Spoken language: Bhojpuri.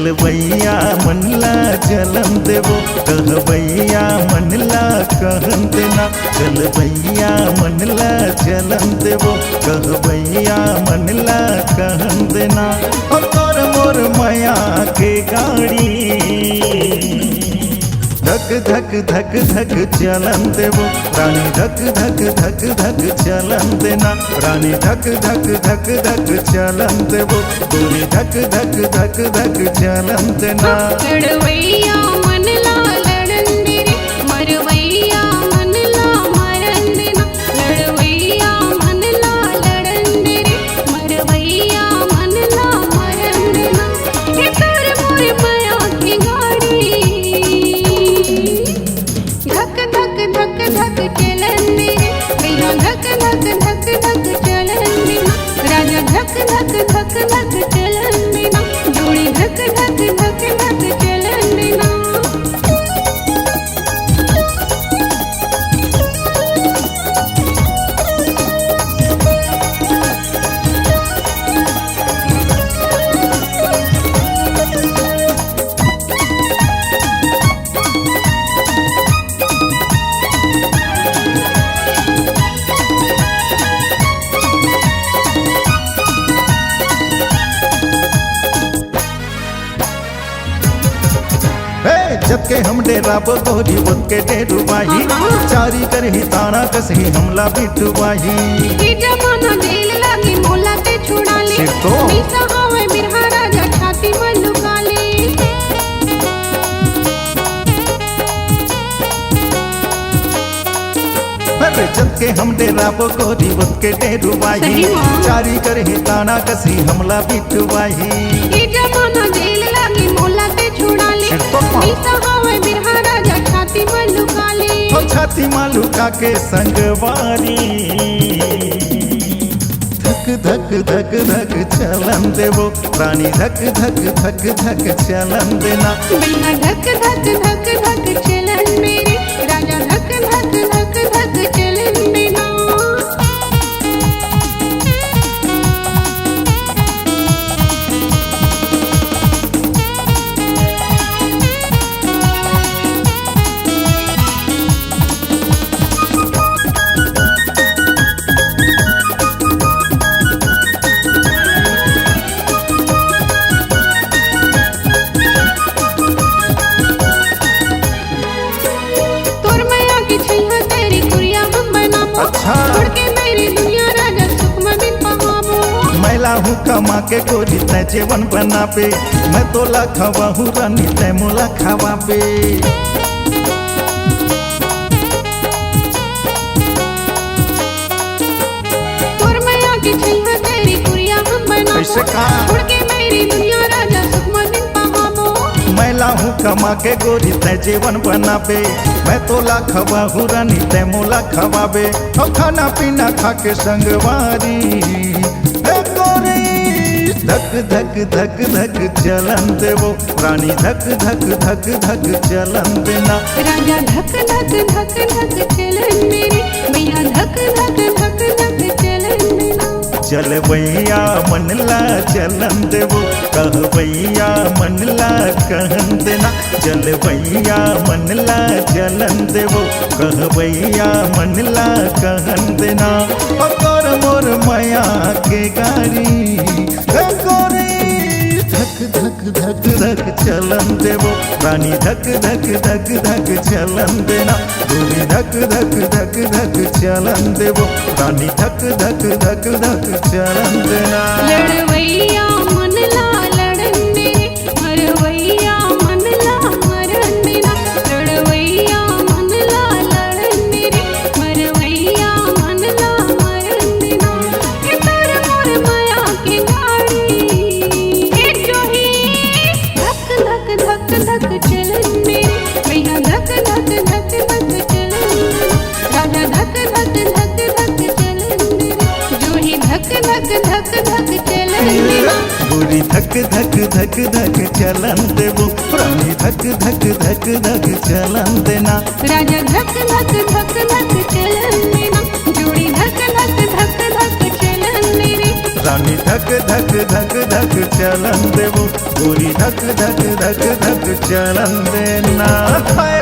चलवैया मनला चलन देवो कहवैया मनला कहन देना चलवैया मनला चलन देवो कहवैया मनला कहन देना और तोर मोर माया के गाड़ी धक धक धक धक चलन देवो रानी धक धक धक धक चलन देना रानी धक धक धक धक चलन देवो गोरी धक धक धक धक चलन देना लड़वैया मनला लड़न दे रे मरवैया मनला मरन देना लड़वैया मनला लड़न दे रे मरवैया मनला मरन देना ये तोर मोर माया की गाड़ी धक धक धक धक चलन दे रे भैया धक धक धक धक चलन देना राजा धक धक धक धक चलन देना जोड़ी धक धक धक धक चलन देना जबके हम डेरा बोरी बन के डेरुबाही चारी कर ही ताना कसही हमला बिटुबाही ये जमाना जेल लागी मोला ते छुड़ा ले सिर तो। मीसा हवे बिरहा राजा छाती में लुका ले अरे जबके हम डेरा बोरी बन के डेरुबाही सही माँ। चारी कर ही ताना कसही हमला बिटुबाही ये जमाना जेल लागी मोला ते छुड़ा ले सिर तो। मीसा हवे बिरहा राजा छाती में लुका ले तो छाती मालूका के संगवारी धक धक धक धक चलन देवो रानी धक धक धक धक चलन देना भैया धक धक धक धक चलन मेरे राजा धक धक धक धक चलन देना तोर मैया की छैया तेरी कुरिया हम बनाबो अच्छा। छोड़ के मेरी दुनिया राजा सुख में बिन पहाबो मैला हूँ कमा के गोरी तय जीवन बना पे मैं तोला खवा हूँ रानी तय मोला खावा पे तोर मैया की छैया तेरी कुरिया हम बनाबो कैसे कहा? छोड़ के मेरी दुनिया राजा सुख में बिन पहाबो मैला हूँ कमा के गोरी तय जीवन बना पे मैं तोला खवा हूँ रानी तय मोला खवा बे और खाना पीना खा के संगवारी ए गोरी धक धक धक धक चलन देवो रानी धक धक धक धक चलन देना राजा धक धक धक धक चलन मेरे भैया धक धक धक धक चलन देना चलवैया मनला चलन देवो कहवैया मनला कहन देना चलवैया मनला चलन देवो कहवैया मनला कहन देना और मोर माया के गाड़ी गोरी धक धक धक धक चलन देवो रानी धक धक धक धक चलन देना गोरी धक धक धक धक चलन देवो रानी धक धक धक धक चलन देना लड़वैया मनला लड़न दे रे मरवैया मनला मरन देना लड़वैया मनला लड़न दे रे मरवैया मनला मरन देना ये तोर मोर माया की गाड़ी ये जोही धक धक धक धक चलन मेरे भैया धक धक धक धक चलन राजा धक धक धक धक चलन जोही धक धक धक धक चलन देना गोरी धक धक धक धक चलन देवो रानी धक धक धक धक चलन देना राजा धक धक धक धक चलन देना जोड़ी धक धक धक धक चलन मेरे रानी धक धक धक धक धक चलन देवो गोरी धक धक धक धक चलन देना।